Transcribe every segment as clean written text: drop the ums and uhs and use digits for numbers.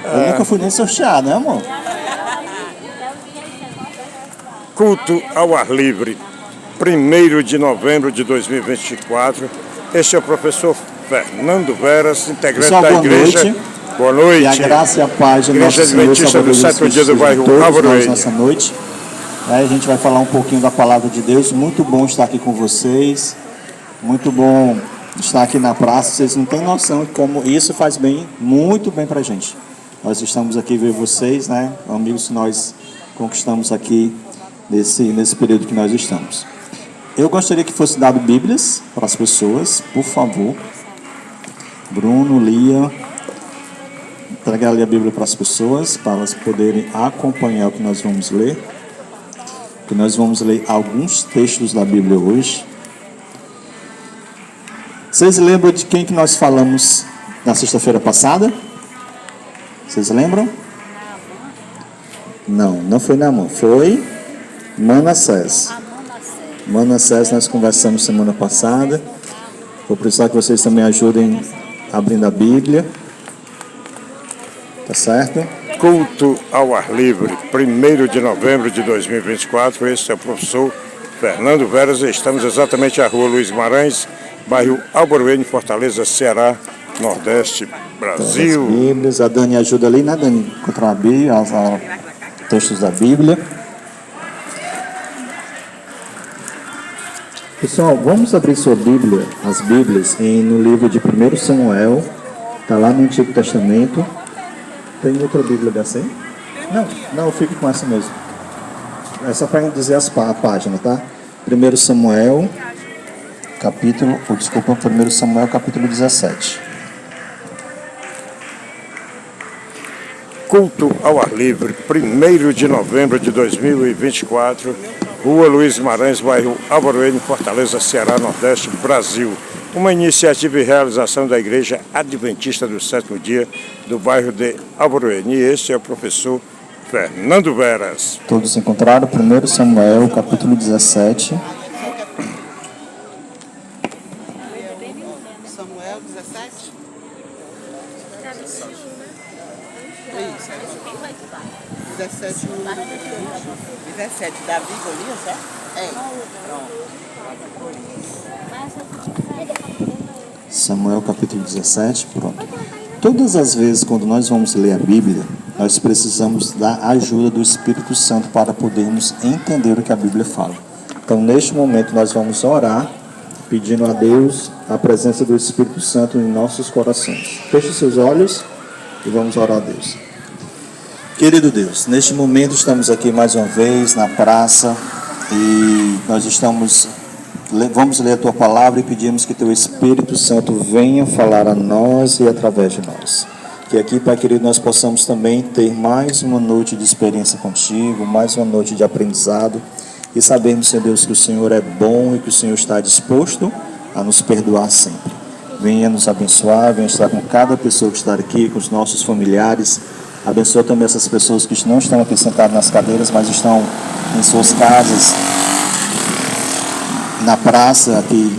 Eu nunca fui nem sortear, né, amor? Culto ao ar livre, 1º de novembro de 2024. Este é o professor Fernando Veras, integrante Pessoal, da igreja. Noite. Boa noite. E a graça e a paz de Igreja nosso Senhor Adventista do Sétimo Dia do bairro Alvoroenha. nessa noite. Aí a gente vai falar um pouquinho da palavra de Deus. Muito bom estar aqui com vocês. Muito bom estar aqui na praça. Vocês não têm noção de como isso faz bem, muito bem pra gente. Nós estamos aqui ver vocês, né? Amigos que nós conquistamos aqui nesse período que nós estamos. Eu gostaria que fosse dado Bíblias para as pessoas, por favor. Bruno, Lia, entregar ali a Bíblia para as pessoas, para elas poderem acompanhar o que nós vamos ler. Que nós vamos ler alguns textos da Bíblia hoje. Vocês lembram de quem que nós falamos na sexta-feira passada? Vocês lembram? Não foi Naamã, foi Manassés. Manassés nós conversamos semana passada. Vou precisar que vocês também ajudem abrindo a Bíblia. Tá certo? Culto ao ar livre, 1º de novembro de 2024. Este é o professor Fernando Veras. Estamos exatamente à rua Luiz Guimarães, bairro Alvoroenha, Fortaleza, Ceará, Nordeste, Brasil. Bíblias. A Dani ajuda ali, né, Dani? Encontrar a Bíblia, os textos da Bíblia. Pessoal, vamos abrir sua Bíblia, as Bíblias, no livro de 1 Samuel. Está lá no Antigo Testamento. Tem outra Bíblia dessa aí? Não, eu fico com essa mesmo. É só para dizer a página, tá? 1 Samuel, capítulo 17. Culto ao ar livre, 1º de novembro de 2024, rua Luiz Guimarães, bairro Alvoroenha, Fortaleza, Ceará, Nordeste, Brasil. Uma iniciativa e realização da Igreja Adventista do Sétimo Dia do bairro de Alvoroenha. E este é o professor Fernando Veras. Todos encontraram 1 Samuel, capítulo 17. Samuel 17? 17, 17, Davi, Golias, é? Samuel capítulo 17, pronto. Todas as vezes quando nós vamos ler a Bíblia, nós precisamos da ajuda do Espírito Santo para podermos entender o que a Bíblia fala. Então, neste momento, nós vamos orar, pedindo a Deus a presença do Espírito Santo em nossos corações. Feche seus olhos e vamos orar a Deus. Querido Deus, neste momento estamos aqui mais uma vez na praça e nós vamos ler a Tua Palavra e pedimos que Teu Espírito Santo venha falar a nós e através de nós. Que aqui, Pai querido, nós possamos também ter mais uma noite de experiência contigo, mais uma noite de aprendizado e sabermos, Senhor Deus, que o Senhor é bom e que o Senhor está disposto a nos perdoar sempre. Venha nos abençoar, venha estar com cada pessoa que está aqui, com os nossos familiares. Abençoa também essas pessoas que não estão aqui sentadas nas cadeiras, mas estão em suas casas, na praça, aqui,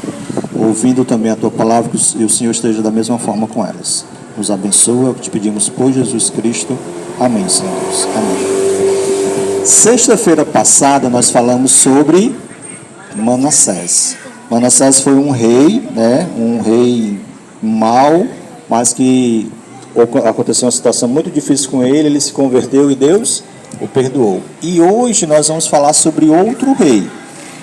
ouvindo também a Tua Palavra, e o Senhor esteja da mesma forma com elas. Nos abençoa, te pedimos por Jesus Cristo. Amém, Senhor Deus. Amém. Sexta-feira passada nós falamos sobre Manassés. Manassés foi um rei, né? Um rei mau, mas que aconteceu uma situação muito difícil com ele se converteu e Deus o perdoou. E hoje nós vamos falar sobre outro rei,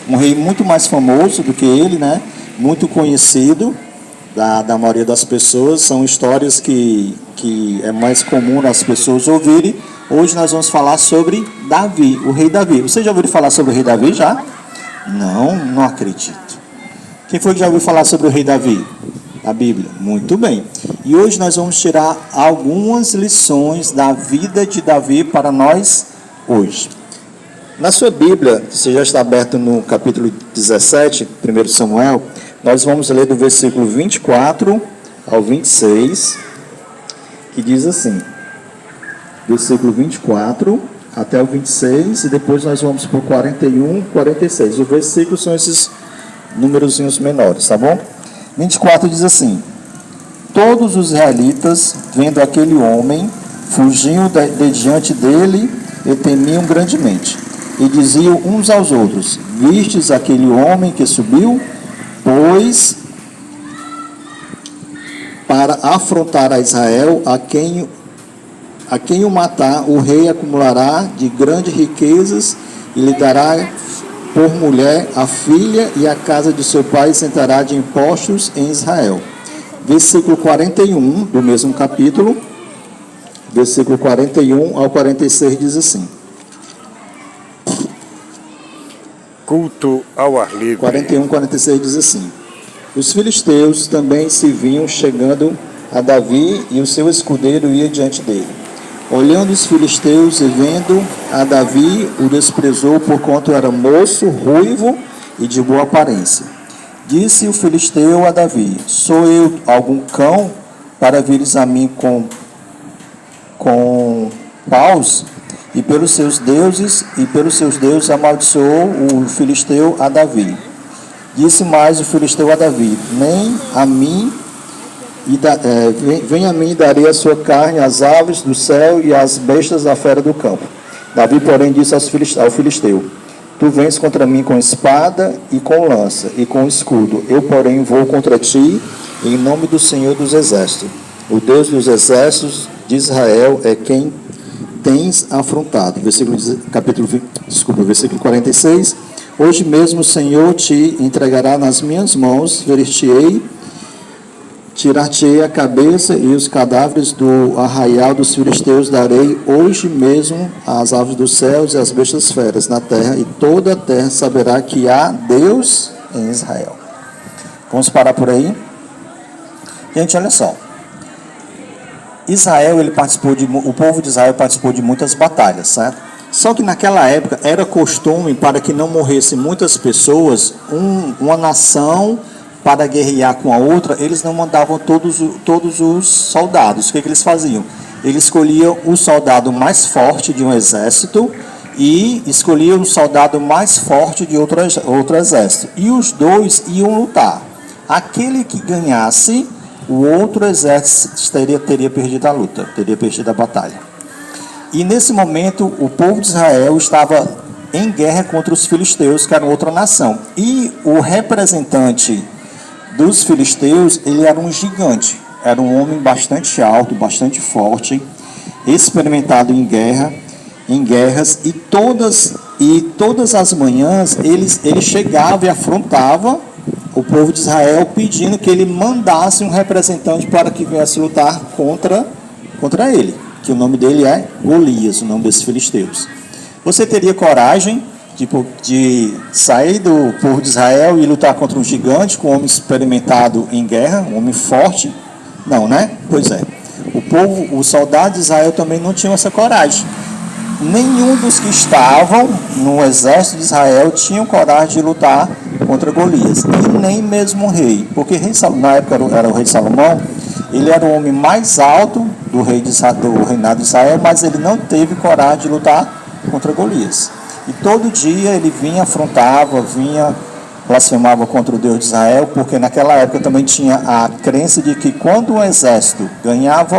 um rei muito mais famoso do que ele, né? Muito conhecido da maioria das pessoas, são histórias que é mais comum as pessoas ouvirem. Hoje nós vamos falar sobre Davi, o rei Davi. Você já ouviu falar sobre o rei Davi já? Não acredito. Quem foi que já ouviu falar sobre o rei Davi? A Bíblia. Muito bem. E hoje nós vamos tirar algumas lições da vida de Davi para nós hoje. Na sua Bíblia, você já está aberto no capítulo 17, 1 Samuel, nós vamos ler do versículo 24 ao 26, que diz assim, versículo 24 até o 26, e depois nós vamos para o 41, 46. Os versículos são esses númerozinhos menores, tá bom? 24 diz assim: todos os israelitas, vendo aquele homem, fugiam de diante dele e temiam grandemente. E diziam uns aos outros: vistes aquele homem que subiu, pois para afrontar a Israel, a quem o matar, o rei acumulará de grandes riquezas e lhe dará por mulher a filha, e a casa de seu pai sentará de impostos em Israel. Versículo 41 do mesmo capítulo, versículo 41 ao 46 diz assim: Culto ao ar livre. 41, 46 diz assim: os filisteus também se vinham chegando a Davi, e o seu escudeiro ia diante dele. Olhando os filisteus e vendo a Davi, o desprezou, porquanto era moço, ruivo e de boa aparência. Disse o filisteu a Davi: sou eu algum cão para vires a mim com paus? E pelos seus deuses amaldiçoou o filisteu a Davi. Disse mais o filisteu a Davi: nem a mim vem a mim e darei a sua carne às aves do céu e às bestas da fera do campo. Davi, porém, disse ao filisteu: tu vens contra mim com espada e com lança e com escudo. Eu, porém, vou contra ti em nome do Senhor dos Exércitos. O Deus dos Exércitos de Israel é quem tens afrontado. Versículo 46. Hoje mesmo o Senhor te entregará nas minhas mãos, tirar-te-ei a cabeça e os cadáveres do arraial dos filisteus darei hoje mesmo às aves dos céus e às bestas feras na terra, e toda a terra saberá que há Deus em Israel. Vamos parar por aí? Gente, olha só. O povo de Israel participou de muitas batalhas, certo? Só que naquela época era costume, para que não morressem muitas pessoas, uma nação para guerrear com a outra, eles não mandavam todos os soldados. O que eles faziam? Eles escolhiam o soldado mais forte de um exército e escolhiam o soldado mais forte de outro exército. E os dois iam lutar. Aquele que ganhasse, o outro exército teria perdido a luta, teria perdido a batalha. E nesse momento, o povo de Israel estava em guerra contra os filisteus, que eram outra nação. E o representante dos filisteus, ele era um gigante, era um homem bastante alto, bastante forte, experimentado em guerras, e todas as manhãs ele chegava e afrontava o povo de Israel, pedindo que ele mandasse um representante para que viesse lutar contra ele, que o nome dele é Golias, o nome desses filisteus. Você teria coragem de sair do povo de Israel e lutar contra um gigante, com um homem experimentado em guerra, um homem forte? Não, né? Pois é. Os soldados de Israel também não tinham essa coragem. Nenhum dos que estavam no exército de Israel tinham coragem de lutar contra Golias, e nem mesmo o rei, porque na época era o rei Salomão. Ele era o homem mais alto do reinado de Israel, mas ele não teve coragem de lutar contra Golias. E todo dia ele afrontava, blasfemava contra o Deus de Israel, porque naquela época também tinha a crença de que quando um exército ganhava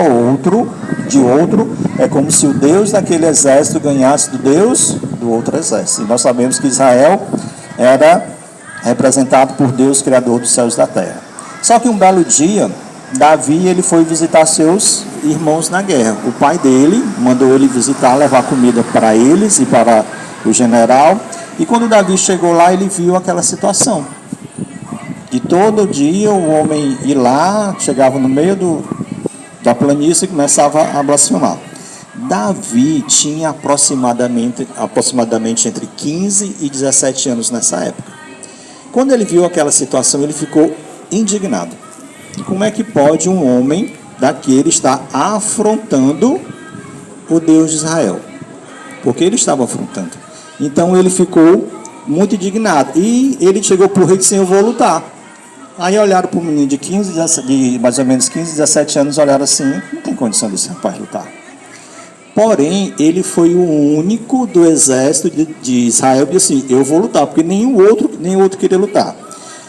de outro, é como se o Deus daquele exército ganhasse do Deus do outro exército. E nós sabemos que Israel era representado por Deus, Criador dos céus e da terra. Só que um belo dia, Davi ele foi visitar seus irmãos na guerra. O pai dele mandou ele visitar, levar comida para eles e para o general. E quando Davi chegou lá, ele viu aquela situação. E todo dia o homem ia lá, chegava no meio da planície e começava a blasfemar. Davi tinha aproximadamente entre 15 e 17 anos nessa época. Quando ele viu aquela situação, ele ficou indignado. Como é que pode um homem daquele estar afrontando o Deus de Israel? Porque ele estava afrontando. Então ele ficou muito indignado. E ele chegou para o rei e disse: eu vou lutar. Aí olharam para o menino de mais ou menos 15, 17 anos, olharam assim: não tem condição desse rapaz lutar. Porém, ele foi o único do exército de Israel que disse assim: eu vou lutar, porque nenhum outro queria lutar.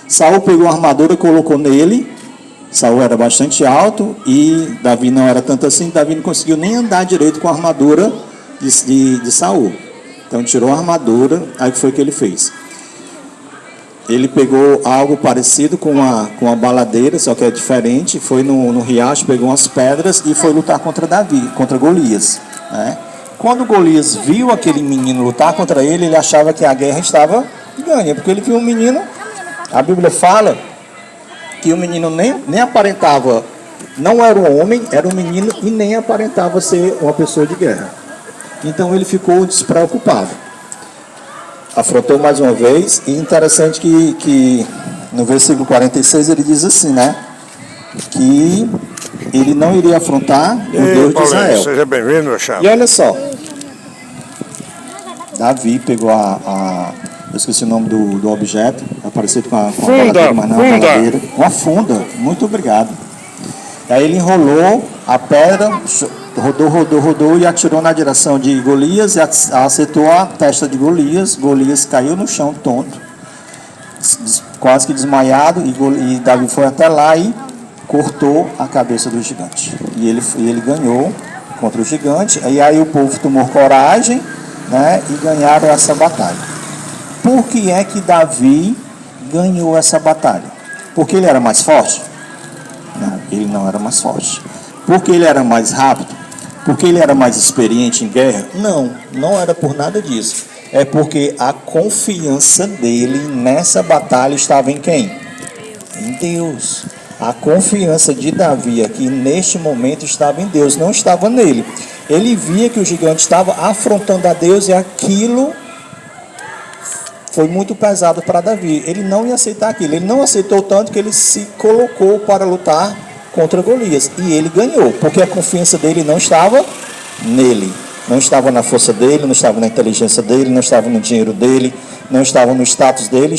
Saul pegou a armadura, colocou nele, Saul era bastante alto e Davi não era tanto assim. Davi não conseguiu nem andar direito com a armadura de Saul. Então tirou a armadura, aí o que foi que ele fez? Ele pegou algo parecido com uma baladeira, só que é diferente, foi no riacho, pegou umas pedras e foi lutar contra Davi, contra Golias, né? Quando Golias viu aquele menino lutar contra ele, ele achava que a guerra estava ganha, porque ele viu um menino, a Bíblia fala que o menino nem aparentava, não era um homem, era um menino e nem aparentava ser uma pessoa de guerra. Então ele ficou despreocupado. Afrontou mais uma vez, e interessante que no versículo 46 ele diz assim, né? Que ele não iria afrontar o Deus de Israel. Seja bem-vindo, meu chapa. E olha só, Davi pegou eu esqueci o nome do objeto, é parecido com a baladeira, mas não é uma baladeira. Uma funda, muito obrigado. Aí ele enrolou a pedra, rodou e atirou na direção de Golias e acertou a testa de Golias. Golias caiu no chão tonto, quase que desmaiado, e Davi foi até lá e cortou a cabeça do gigante. E ele ganhou contra o gigante. E aí o povo tomou coragem, né, e ganharam essa batalha. Por que é que Davi ganhou essa batalha? Porque ele era mais forte? Não, ele não era mais forte. Porque ele era mais rápido? Porque ele era mais experiente em guerra? Não, não era por nada disso. É porque a confiança dele nessa batalha estava em quem? Em Deus. A confiança de Davi aqui neste momento estava em Deus, não estava nele. Ele via que o gigante estava afrontando a Deus e aquilo foi muito pesado para Davi. Ele não ia aceitar aquilo. Ele não aceitou tanto que ele se colocou para lutar contra Golias. E ele ganhou, porque a confiança dele não estava nele. Não estava na força dele, não estava na inteligência dele, não estava no dinheiro dele, não estava no status dele,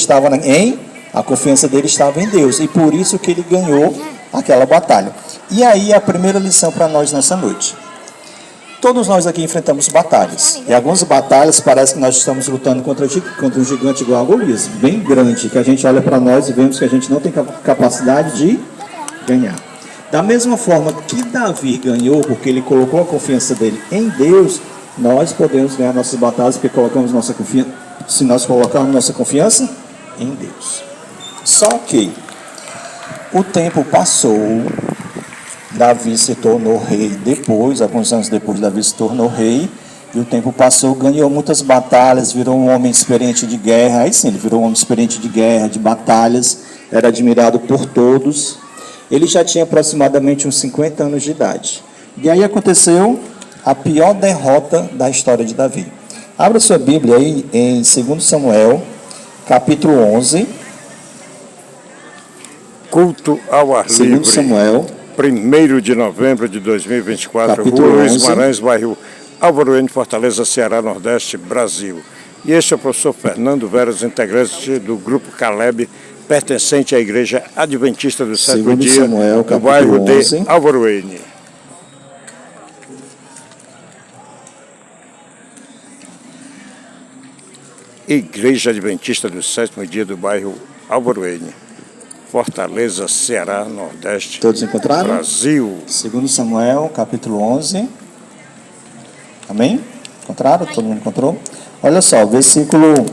a confiança dele estava em Deus. E por isso que ele ganhou aquela batalha. E aí a primeira lição para nós nessa noite. Todos nós aqui enfrentamos batalhas. E algumas batalhas parece que nós estamos lutando contra um gigante igual a Golias, bem grande, que a gente olha para nós e vemos que a gente não tem capacidade de ganhar. Da mesma forma que Davi ganhou, porque ele colocou a confiança dele em Deus, nós podemos ganhar nossas batalhas porque colocamos nossa confiança, se nós colocarmos nossa confiança em Deus. Só que o tempo passou, Davi se tornou rei depois, alguns anos depois Davi se tornou rei, e o tempo passou, ganhou muitas batalhas, virou um homem experiente de guerra. Aí sim, ele virou um homem experiente de guerra, de batalhas, era admirado por todos. Ele já tinha aproximadamente uns 50 anos de idade. E aí aconteceu a pior derrota da história de Davi. Abra sua Bíblia aí em 2 Samuel, capítulo 11. Culto ao ar livre. 2 Samuel. 1º de novembro de 2024, Capítulo Rua Luiz 11. Maranhão, bairro Álvaro N, Fortaleza, Ceará, Nordeste, Brasil. E este é o professor Fernando Veras, integrante do Grupo Caleb, pertencente à Igreja Adventista do Sétimo Dia, Samuel, do bairro 11. de Álvaro N. Igreja Adventista do Sétimo Dia do bairro Álvaro N, Fortaleza, Ceará, Nordeste, Todos encontraram? Brasil. 2 Samuel, capítulo 11. Amém? Encontraram? Todo mundo encontrou? Olha só, versículo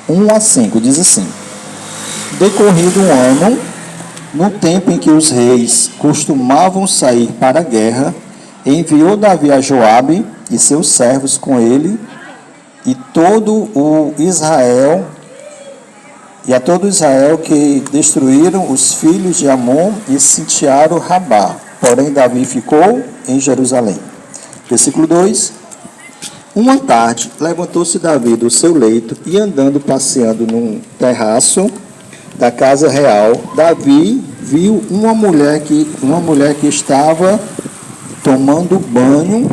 1 a 5, diz assim: Decorrido um ano, no tempo em que os reis costumavam sair para a guerra, enviou Davi a Joabe e seus servos com ele e todo o Israel, e a todo Israel, que destruíram os filhos de Amon e sitiaram Rabá. Porém, Davi ficou em Jerusalém. Versículo 2. Uma tarde, levantou-se Davi do seu leito e, andando, passeando num terraço da casa real, Davi viu uma mulher que estava tomando banho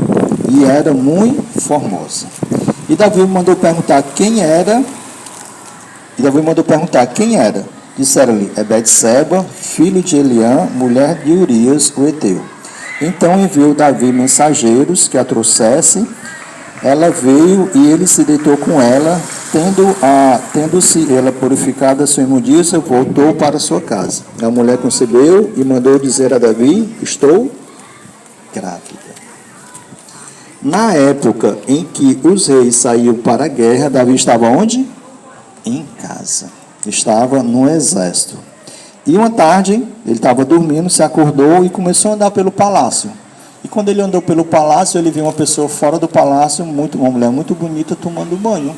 e era muito formosa. E Davi mandou perguntar quem era. Disseram-lhe: é Betseba, filho de Eliã, mulher de Urias, o heteu. Então enviou Davi mensageiros que a trouxessem. Ela veio e ele se deitou com ela Tendo-se ela purificado a sua imundícia, voltou para sua casa. A mulher concebeu e mandou dizer a Davi: estou grávida. Na época em que os reis saíam para a guerra, Davi estava onde? Em casa. Estava no exército. E uma tarde, ele estava dormindo, se acordou e começou a andar pelo palácio. E quando ele andou pelo palácio, ele viu uma pessoa fora do palácio, uma mulher muito bonita, tomando banho.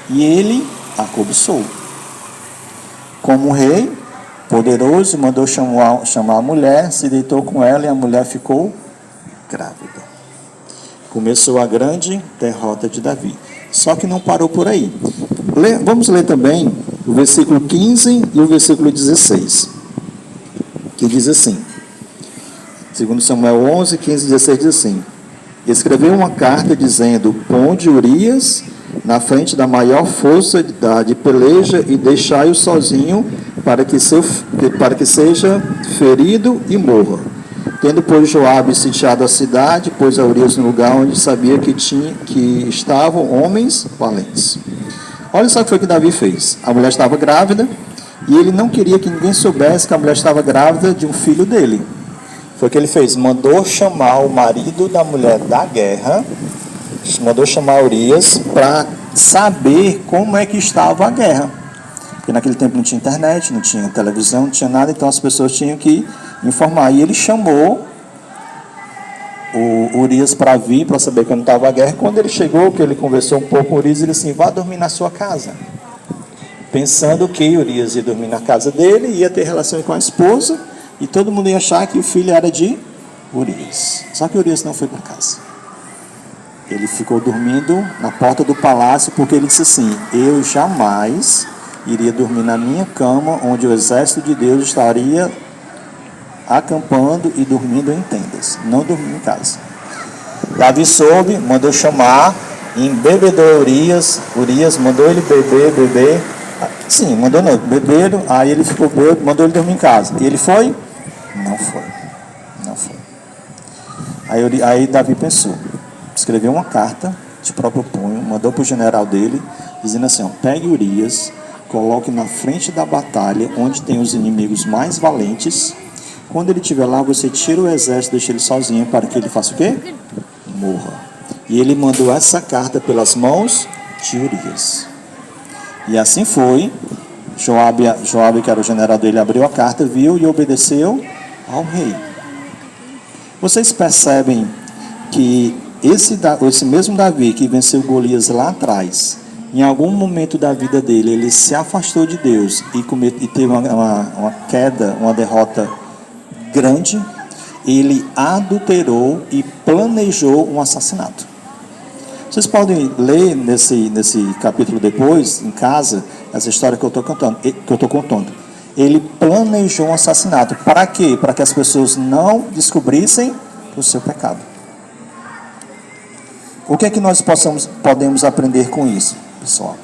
E ele a cobiçou. Como rei poderoso, mandou chamar a mulher, se deitou com ela e a mulher ficou grávida. Começou a grande derrota de Davi. Só que não parou por aí. Vamos ler também o versículo 15 e o versículo 16. Que diz assim. 2 Samuel 11, 15 e 16 diz assim. Escreveu uma carta dizendo: ponde Urias na frente da maior força de peleja e deixai-o sozinho para que seja ferido e morra. Tendo, pois, Joabe sitiado a cidade, pôs a Urias no lugar onde sabia que estavam homens valentes. Olha só o que foi que Davi fez. A mulher estava grávida e ele não queria que ninguém soubesse que a mulher estava grávida de um filho dele. Foi o que ele fez. Mandou chamar o marido da mulher da guerra, mandou chamar Urias para saber como é que estava a guerra. Porque naquele tempo não tinha internet, não tinha televisão, não tinha nada, então as pessoas tinham que informar. E ele chamou o Urias para vir, para saber como estava a guerra. Quando ele chegou, que ele conversou um pouco com o Urias, ele disse assim: vá dormir na sua casa. Pensando que Urias ia dormir na casa dele, ia ter relação com a esposa, e todo mundo ia achar que o filho era de Urias. Só que Urias não foi para casa. Ele ficou dormindo na porta do palácio, porque ele disse assim: eu jamais iria dormir na minha cama, onde o exército de Deus estaria acampando e dormindo em tendas. Não dormir em casa. Davi soube, mandou chamar, embebedou Urias. Urias mandou ele beber. Sim, mandou não, beberam, aí ele ficou bêbado, mandou ele dormir em casa. E ele foi? Não foi. Aí Davi pensou, escreveu uma carta de próprio punho, mandou para o general dele, dizendo assim: pegue Urias, coloque na frente da batalha, onde tem os inimigos mais valentes. Quando ele estiver lá, você tira o exército, deixa ele sozinho, para que ele faça o quê? Morra. E ele mandou essa carta pelas mãos de Urias. E assim foi. Joabe, que era o general dele, abriu a carta, viu e obedeceu ao rei. Vocês percebem que esse mesmo Davi que venceu Golias lá atrás, em algum momento da vida dele, ele se afastou de Deus e teve uma queda, uma derrota grande. Ele adulterou e planejou um assassinato. Vocês podem ler nesse capítulo depois, em casa, essa história que eu estou contando. Ele planejou um assassinato. Para quê? Para que as pessoas não descobrissem o seu pecado. O que é que nós podemos aprender com isso, pessoal?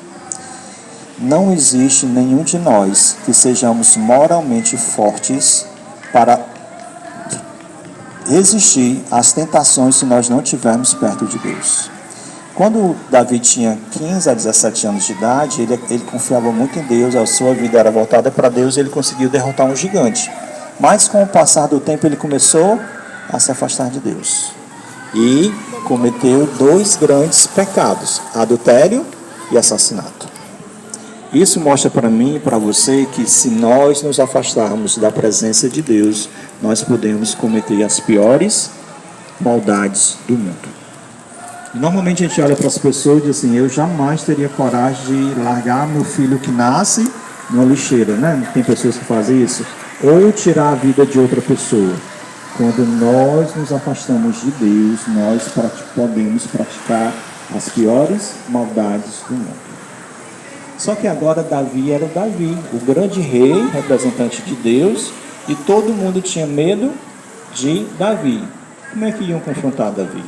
Não existe nenhum de nós que sejamos moralmente fortes para resistir às tentações se nós não estivermos perto de Deus. Quando Davi tinha 15 a 17 anos de idade, ele confiava muito em Deus, a sua vida era voltada para Deus e ele conseguiu derrotar um gigante. Mas com o passar do tempo ele começou a se afastar de Deus. E cometeu 2 grandes pecados: adultério e assassinato. Isso mostra para mim e para você que se nós nos afastarmos da presença de Deus, nós podemos cometer as piores maldades do mundo. Normalmente a gente olha para as pessoas e diz assim: eu jamais teria coragem de largar meu filho que nasce numa lixeira, né? Tem pessoas que fazem isso. Ou tirar a vida de outra pessoa. Quando nós nos afastamos de Deus, nós podemos praticar as piores maldades do mundo. Só que agora Davi era Davi, o grande rei, representante de Deus, e todo mundo tinha medo de Davi. Como é que iam confrontar Davi?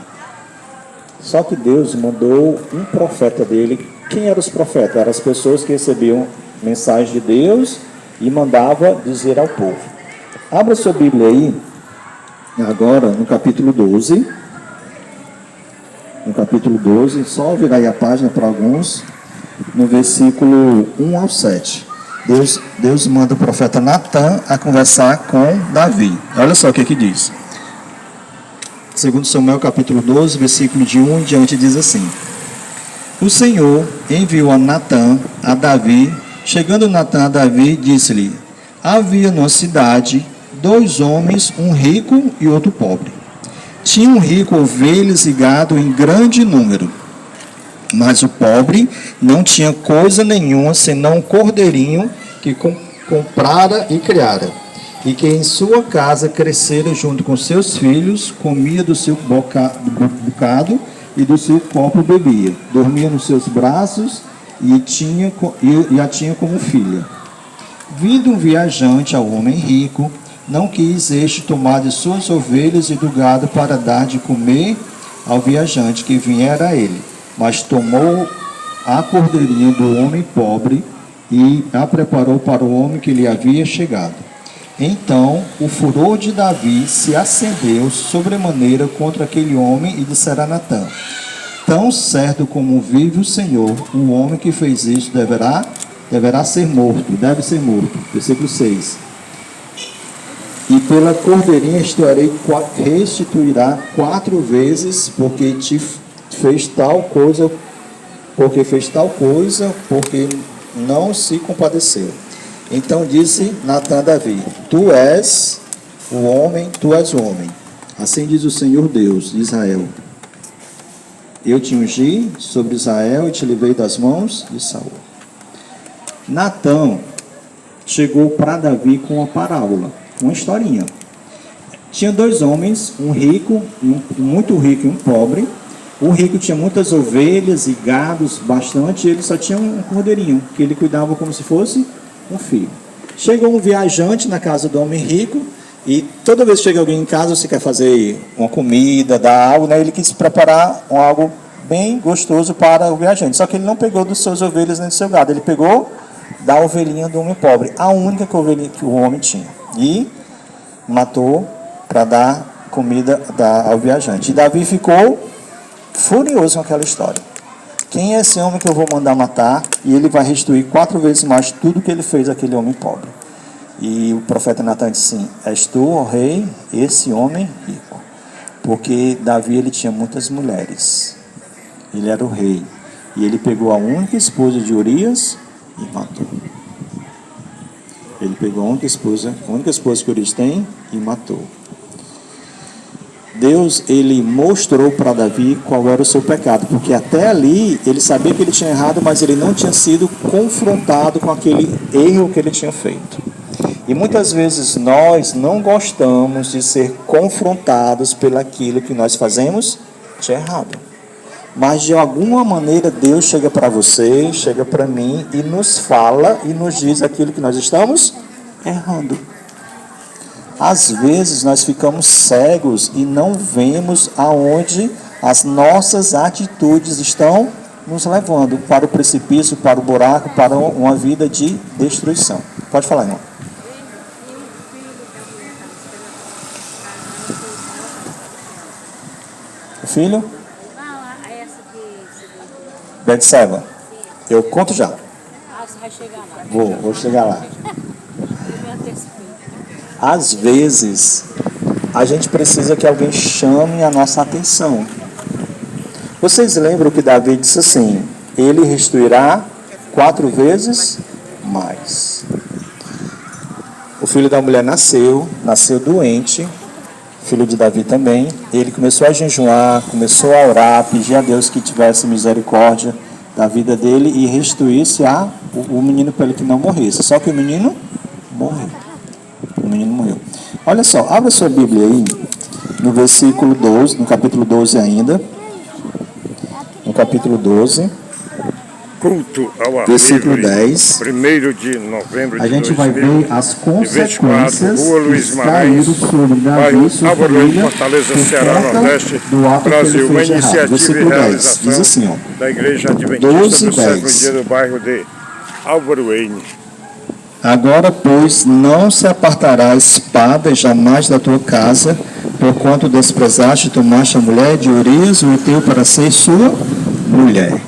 Só que Deus mandou um profeta dele. Quem eram os profetas? Eram as pessoas que recebiam mensagem de Deus e mandava dizer ao povo. Abra sua Bíblia aí, agora no capítulo 12. No capítulo 12, só virar aí a página para alguns. no versículo 1 ao 7. Deus manda o profeta Natan a conversar com Davi. Olha só o que diz. Segundo Samuel capítulo 12, versículo de 1 em diante, diz assim: O Senhor enviou a Natan a Davi. Chegando Natan a Davi, disse-lhe: Havia numa cidade 2 homens, um rico e outro pobre. Tinha um rico ovelhas e gado em grande número, mas o pobre não tinha coisa nenhuma senão um cordeirinho que comprara e criara, e que em sua casa crescera junto com seus filhos, comia do seu bocado e do seu copo bebia, dormia nos seus braços e a tinha como filha. Vindo um viajante ao homem rico, não quis este tomar de suas ovelhas e do gado para dar de comer ao viajante que viera a ele, mas tomou a cordeirinha do homem pobre e a preparou para o homem que lhe havia chegado. Então o furor de Davi se acendeu sobremaneira contra aquele homem e dissera a Natã: Tão certo como vive o Senhor, o homem que fez isso deverá ser morto, deve ser morto. Versículo 6. E pela cordeirinha restituirá 4 vezes, porque fez tal coisa, porque não se compadeceu. Então disse Natã a Davi: Tu és o homem. Assim diz o Senhor Deus de Israel: Eu te ungi sobre Israel e te livrei das mãos de Saul. Natã chegou para Davi com uma parábola, uma historinha. Tinha 2 homens, um rico, muito rico e um pobre. O rico tinha muitas ovelhas e gados, bastante, e ele só tinha um cordeirinho, que ele cuidava como se fosse um filho. Chegou um viajante na casa do homem rico, e toda vez que chega alguém em casa, você quer fazer uma comida, dar algo, né? Ele quis preparar algo bem gostoso para o viajante. Só que ele não pegou dos seus ovelhas nem do seu gado, ele pegou da ovelhinha do homem pobre, a única ovelha que o homem tinha, e matou para dar comida ao viajante. E Davi ficou furioso com aquela história. Quem é esse homem que eu vou mandar matar? E ele vai restituir 4 vezes mais tudo que ele fez àquele homem pobre. E o profeta Natã disse assim: És tu, ó rei, esse homem rico? Porque Davi, ele tinha muitas mulheres. Ele era o rei. E ele pegou a única esposa de Urias e matou. Ele pegou a única esposa que Urias tem e matou. Deus, ele mostrou para Davi qual era o seu pecado, porque até ali ele sabia que ele tinha errado, mas ele não tinha sido confrontado com aquele erro que ele tinha feito. E muitas vezes nós não gostamos de ser confrontados pelaquilo que nós fazemos de errado. Mas de alguma maneira Deus chega para você, chega para mim e nos fala e nos diz aquilo que nós estamos errando. Às vezes nós ficamos cegos e não vemos aonde as nossas atitudes estão nos levando para o precipício, para o buraco, para uma vida de destruição. Pode falar, irmão. O filho? Betseba. Eu conto já. Você vai chegar lá. Vou chegar lá. Às vezes, a gente precisa que alguém chame a nossa atenção. Vocês lembram que Davi disse assim: Ele restituirá 4 vezes mais. O filho da mulher nasceu doente, filho de Davi também. Ele começou a jejuar, começou a orar, pedir a Deus que tivesse misericórdia da vida dele e restituísse o menino para ele que não morresse. Só que o menino morreu. Olha só, abra sua Bíblia aí, no versículo 12, no capítulo 12 ainda. No capítulo 12. Culto ao versículo amigo, 10. 1º de novembro de A gente vai ver as 2024, consequências Rua Luiz que Maranhães, caíram sobre Davi bairro e sua Alvaroeiro, família Fortaleza, por Ceará, conta Nordeste, do ato Brasil. que ele Uma fez de errado. iniciativa e Versículo 10 realização diz assim, ó, da Igreja Adventista 12, do sétimo 10. dia do bairro de Alvaroeiro. Agora, pois, não se apartará a espada jamais da tua casa, porquanto desprezaste e tomaste a mulher de Urias, o teu, para ser sua mulher.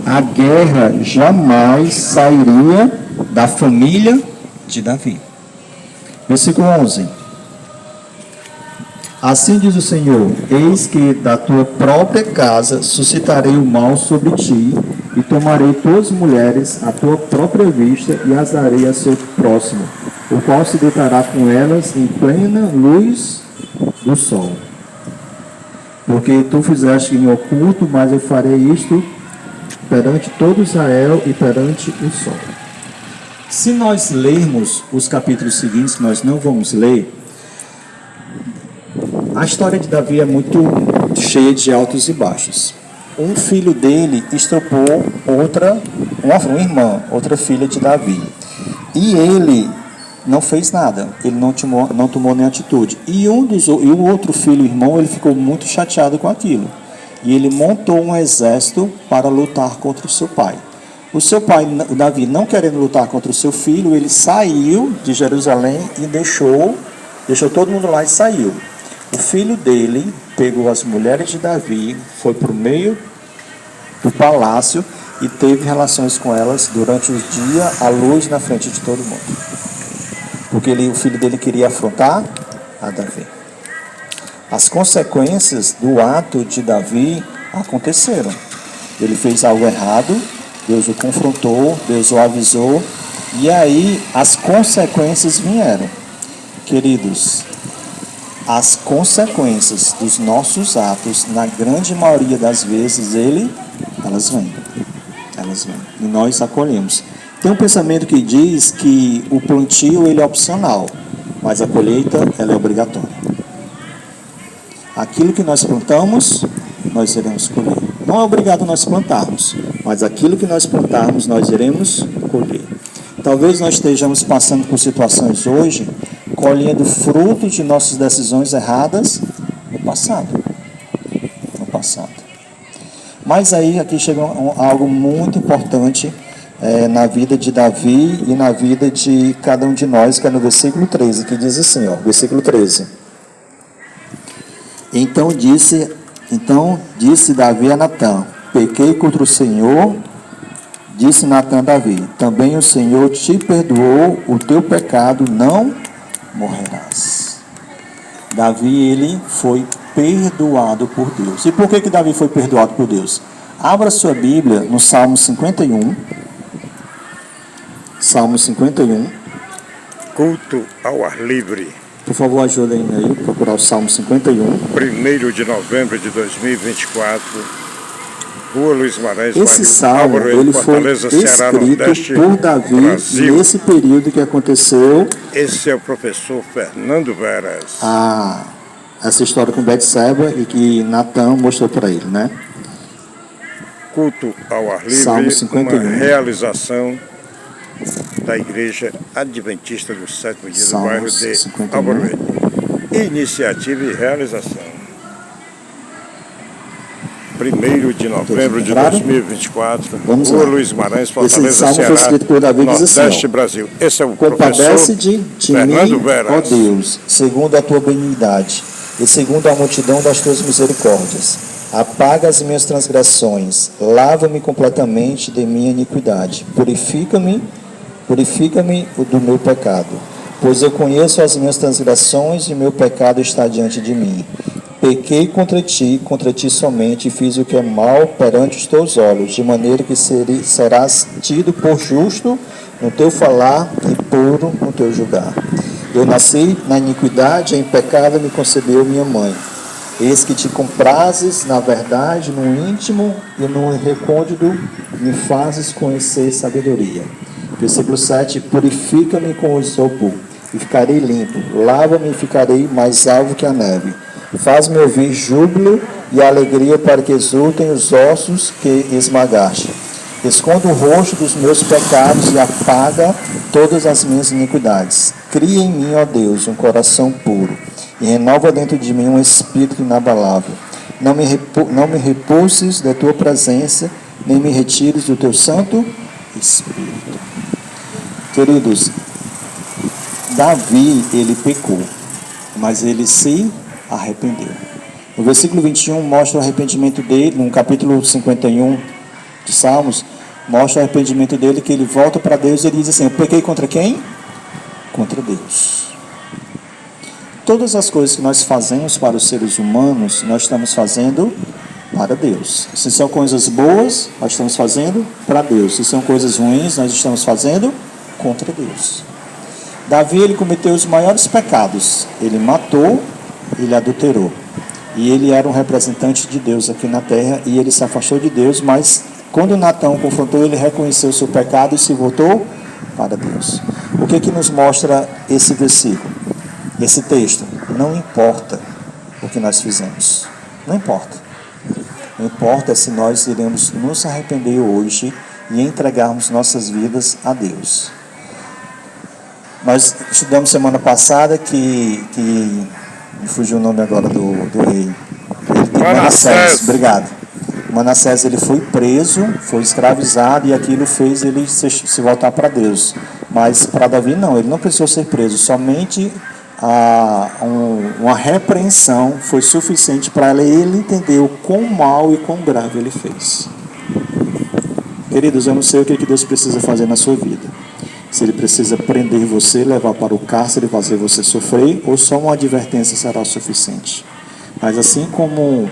a guerra jamais sairia da família de Davi. Versículo 11. Assim diz o Senhor: eis que da tua própria casa suscitarei o mal sobre ti, e tomarei tuas mulheres à tua própria vista, e as darei a seu próximo, o qual se deitará com elas em plena luz do sol. Porque tu fizeste em oculto, mas eu farei isto perante todo Israel e perante o sol. Se nós lermos os capítulos seguintes, que nós não vamos ler, a história de Davi é muito cheia de altos e baixos. Um filho dele estropou uma irmã, outra filha de Davi. E ele não fez nada, ele não tomou nem atitude. E o outro filho, irmão, ele ficou muito chateado com aquilo. E ele montou um exército para lutar contra o seu pai. O seu pai, o Davi, não querendo lutar contra o seu filho, ele saiu de Jerusalém e deixou todo mundo lá e saiu. O filho dele pegou as mulheres de Davi, foi para o meio do palácio e teve relações com elas durante o dia, à luz, na frente de todo mundo. Porque o filho dele queria afrontar a Davi. As consequências do ato de Davi aconteceram. Ele fez algo errado, Deus o confrontou, Deus o avisou, e aí as consequências vieram. Queridos, as consequências dos nossos atos, na grande maioria das vezes, elas vêm. E nós acolhemos. Tem um pensamento que diz que o plantio ele é opcional, mas a colheita ela é obrigatória. Aquilo que nós plantamos, nós iremos colher. Não é obrigado nós plantarmos, mas aquilo que nós plantarmos, nós iremos colher. Talvez nós estejamos passando por situações hoje, colhendo fruto de nossas decisões erradas no passado. Mas aí aqui chega algo muito importante na vida de Davi e na vida de cada um de nós, que é no versículo 13, que diz assim, versículo 13. Então disse Davi a Natã: pequei contra o Senhor. Disse Natã a Davi: também o Senhor te perdoou o teu pecado, não morrerás. Davi, ele foi perdoado por Deus. E por que Davi foi perdoado por Deus? Abra sua Bíblia no Salmo 51. Salmo 51. Culto ao ar livre. Por favor, ajudem aí a procurar o Salmo 51. 1º de novembro de 2024. Rua Luiz Maranhão, esse salmo ele foi escrito por Davi nesse período que aconteceu. Esse é o professor Fernando Veras. Essa história com Betseba e que Natã mostrou para ele, né? Culto ao ar livre, Salmo 51. Uma realização da Igreja Adventista do Sétimo Dia do bairro de 51. Alvaroeiro. Iniciativa e realização. 1º de novembro de 2024, Rua Luiz Maranhão, Fortaleza, Ceará, Nordeste, assim, Brasil. Esse é o compadece de Fernando mim, Veras. ó Deus, segundo a tua benignidade e segundo a multidão das tuas misericórdias. Apaga as minhas transgressões, lava-me completamente de minha iniquidade. Purifica-me do meu pecado, pois eu conheço as minhas transgressões e meu pecado está diante de mim. Pequei contra ti somente, e fiz o que é mal perante os teus olhos, de maneira que serás tido por justo no teu falar e puro no teu julgar. Eu nasci na iniquidade, em pecado me concebeu minha mãe. Eis que te comprazes na verdade, no íntimo e no recôndito, me fazes conhecer sabedoria. Versículo 7, purifica-me com o isopo, e ficarei limpo. Lava-me e ficarei mais alvo que a neve. Faz-me ouvir júbilo e alegria, para que exultem os ossos que esmagaste. Esconda o rosto dos meus pecados e apaga todas as minhas iniquidades. Cria em mim, ó Deus, um coração puro, e renova dentro de mim um espírito inabalável. Não me repulses da tua presença, nem me retires do teu santo Espírito. Queridos, Davi, ele pecou, mas ele se arrependeu. O versículo 21 mostra o arrependimento dele. No capítulo 51, de Salmos, mostra o arrependimento dele, que ele volta para Deus e ele diz assim: eu pequei contra quem? Contra Deus. Todas as coisas que nós fazemos para os seres humanos, nós estamos fazendo para Deus. Se são coisas boas, nós estamos fazendo para Deus. Se são coisas ruins, nós estamos fazendo contra Deus. Davi, ele cometeu os maiores pecados. Ele matou, ele adulterou. E ele era um representante de Deus aqui na terra, e ele se afastou de Deus, mas quando Natão confrontou, ele reconheceu o seu pecado e se voltou para Deus. O que nos mostra esse versículo? Esse texto? Não importa o que nós fizemos. Não importa. Não importa se nós iremos nos arrepender hoje e entregarmos nossas vidas a Deus. Nós estudamos semana passada que me fugiu o nome agora do rei. Manassés. Obrigado. Manassés, ele foi preso, foi escravizado, e aquilo fez ele se voltar para Deus. Mas para Davi não, ele não precisou ser preso, somente uma repreensão foi suficiente para ele entender o quão mal e quão grave ele fez. Queridos, eu não sei o que Deus precisa fazer na sua vida. Se ele precisa prender você, levar para o cárcere e fazer você sofrer, ou só uma advertência será o suficiente. Mas assim como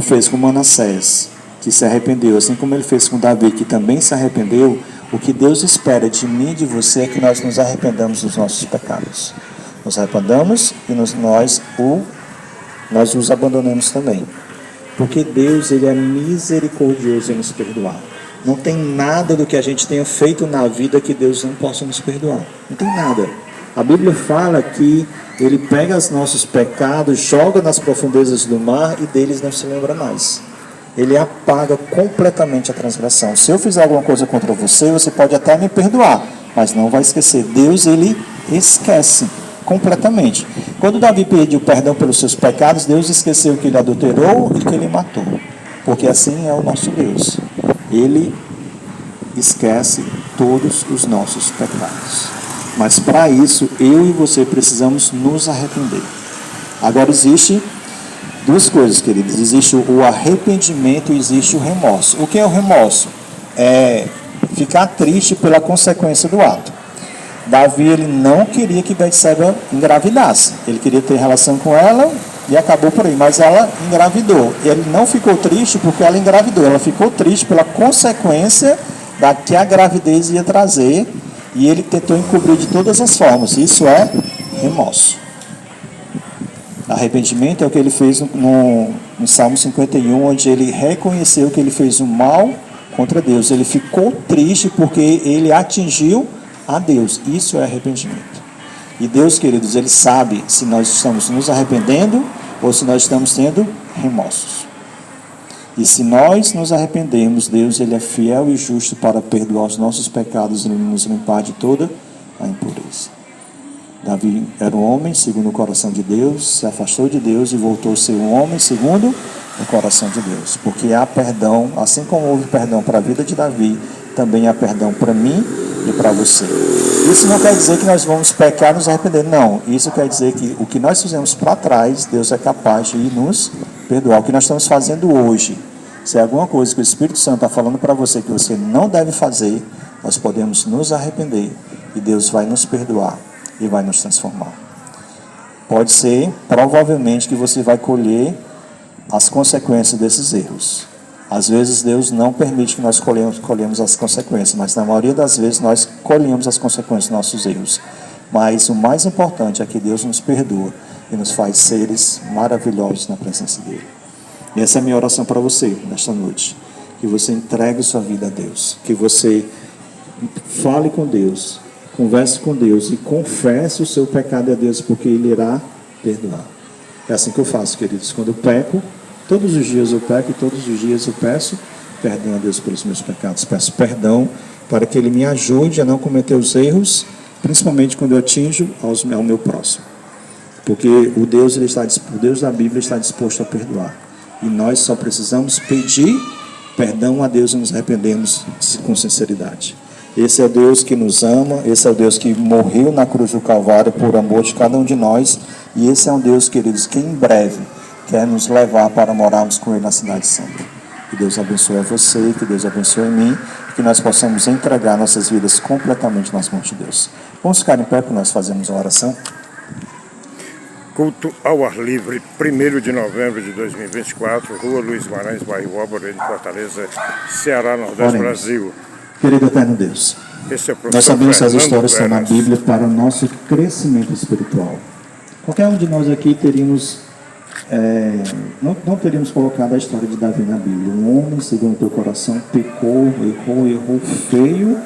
fez com Manassés, que se arrependeu, assim como ele fez com Davi, que também se arrependeu, o que Deus espera de mim e de você é que nós nos arrependamos dos nossos pecados. Nos arrependamos e nós os abandonamos também. Porque Deus, ele é misericordioso em nos perdoar. Não tem nada do que a gente tenha feito na vida que Deus não possa nos perdoar. Não tem nada. A Bíblia fala que ele pega os nossos pecados, joga nas profundezas do mar e deles não se lembra mais. Ele apaga completamente a transgressão. Se eu fizer alguma coisa contra você, você pode até me perdoar, mas não vai esquecer. Deus, ele esquece completamente. Quando Davi pediu perdão pelos seus pecados, Deus esqueceu que ele adulterou e que ele matou. Porque assim é o nosso Deus. Ele esquece todos os nossos pecados. Mas para isso, eu e você precisamos nos arrepender. Agora existe duas coisas, queridos. Existe o arrependimento e existe o remorso. O que é o remorso? É ficar triste pela consequência do ato. Davi, ele não queria que Betseba engravidasse. Ele queria ter relação com ela e acabou por aí. Mas ela engravidou. Ele não ficou triste porque ela engravidou. Ela ficou triste pela consequência da que a gravidez ia trazer. E ele tentou encobrir de todas as formas. Isso é remorso. Arrependimento é o que ele fez no Salmo 51, onde ele reconheceu que ele fez um mal contra Deus. Ele ficou triste porque ele atingiu a Deus. Isso é arrependimento. E Deus, queridos, ele sabe se nós estamos nos arrependendo ou se nós estamos tendo remorsos. E se nós nos arrependermos, Deus, ele é fiel e justo para perdoar os nossos pecados e nos limpar de toda a impureza. Davi era um homem segundo o coração de Deus, se afastou de Deus e voltou a ser um homem segundo o coração de Deus. Porque há perdão, assim como houve perdão para a vida de Davi, também há perdão para mim e para você. Isso não quer dizer que nós vamos pecar e nos arrepender. Não, isso quer dizer que o que nós fizemos para trás, Deus é capaz de nos perdoar. O que nós estamos fazendo hoje, se é alguma coisa que o Espírito Santo está falando para você que você não deve fazer, nós podemos nos arrepender e Deus vai nos perdoar e vai nos transformar. Pode ser, provavelmente, que você vai colher as consequências desses erros. Às vezes Deus não permite que nós colhemos as consequências, mas na maioria das vezes nós colhemos as consequências dos nossos erros. Mas o mais importante é que Deus nos perdoa e nos faz seres maravilhosos na presença dele. E essa é a minha oração para você nesta noite. Que você entregue sua vida a Deus. Que você fale com Deus, converse com Deus e confesse o seu pecado a Deus, porque Ele irá perdoar. É assim que eu faço, queridos. Quando eu peco, todos os dias eu peco e todos os dias eu peço perdão a Deus pelos meus pecados. Peço perdão para que Ele me ajude a não cometer os erros, principalmente quando eu atinjo ao meu próximo. Porque o Deus da Bíblia está disposto a perdoar. E nós só precisamos pedir perdão a Deus e nos arrependemos com sinceridade. Esse é o Deus que nos ama, esse é o Deus que morreu na cruz do Calvário por amor de cada um de nós. E esse é um Deus, queridos, que em breve quer nos levar para morarmos com Ele na Cidade Santa. Que Deus abençoe a você, que Deus abençoe a mim, e que nós possamos entregar nossas vidas completamente nas mãos de Deus. Vamos ficar em pé para nós fazermos uma oração? Culto ao ar livre, 1º de novembro de 2024, Rua Luiz Maranhos, bairro Alvorene, Fortaleza, Ceará, Nordeste, Oremos. Brasil. Querido eterno Deus, Esse é o nós professor sabemos que as Fernando histórias estão na Veras. Bíblia para o nosso crescimento espiritual. Qualquer um de nós aqui teríamos, não teríamos colocado a história de Davi na Bíblia. Um homem, segundo o teu coração, pecou, errou feio,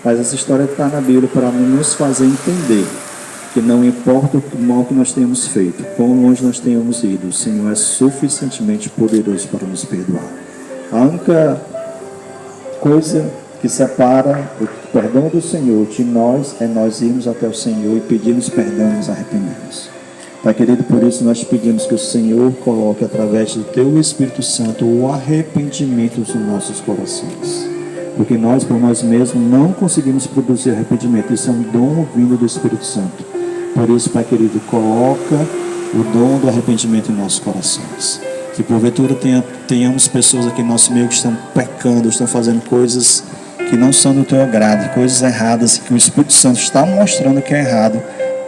mas essa história está na Bíblia para nos fazer entender que não importa o mal que nós tenhamos feito, quão longe nós tenhamos ido, o Senhor é suficientemente poderoso para nos perdoar. A única coisa que separa o perdão do Senhor de nós é nós irmos até o Senhor e pedirmos perdão e nos arrependermos. Pai querido, por isso nós pedimos que o Senhor coloque através do Teu Espírito Santo o arrependimento dos nossos corações. Porque nós, por nós mesmos, não conseguimos produzir arrependimento. Isso é um dom vindo do Espírito Santo. Por isso, Pai querido, coloca o dom do arrependimento em nossos corações. Que porventura tenhamos pessoas aqui no nosso meio que estão pecando, estão fazendo coisas que não são do Teu agrado, coisas erradas, que o Espírito Santo está mostrando que é errado,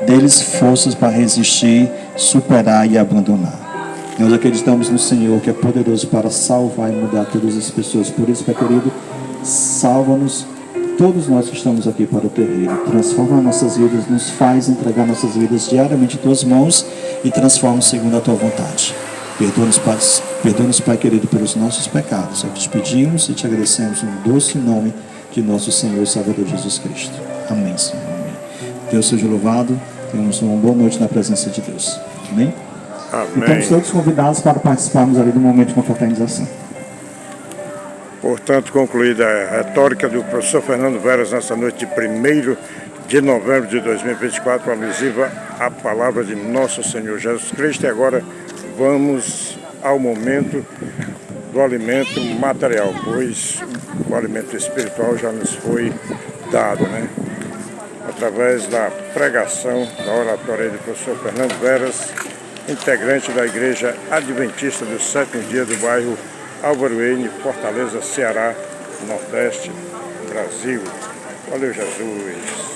deles forças para resistir, superar e abandonar. Nós acreditamos no Senhor, que é poderoso para salvar e mudar todas as pessoas. Por isso, Pai querido, salva-nos, todos nós que estamos aqui para o Teu reino. Transforma nossas vidas, nos faz entregar nossas vidas diariamente em Tuas mãos e transforma segundo a Tua vontade. Perdoa-nos, Pai querido, pelos nossos pecados. É o que te pedimos e te agradecemos no doce nome de nosso Senhor e Salvador Jesus Cristo. Amém, Senhor. Amém. Deus seja louvado. Tenhamos uma boa noite na presença de Deus. Amém? Amém. Estamos todos convidados para participarmos ali do momento de confraternização. Portanto, concluída a retórica do professor Fernando Veras nessa noite de 1º de novembro de 2024, alusiva à palavra de nosso Senhor Jesus Cristo. E agora vamos ao momento do alimento material, pois o alimento espiritual já nos foi dado, né? Através da pregação da oratória do professor Fernando Veras, integrante da Igreja Adventista do 7º Dia do bairro Alvorene, Fortaleza, Ceará, Nordeste, Brasil. Valeu, Jesus!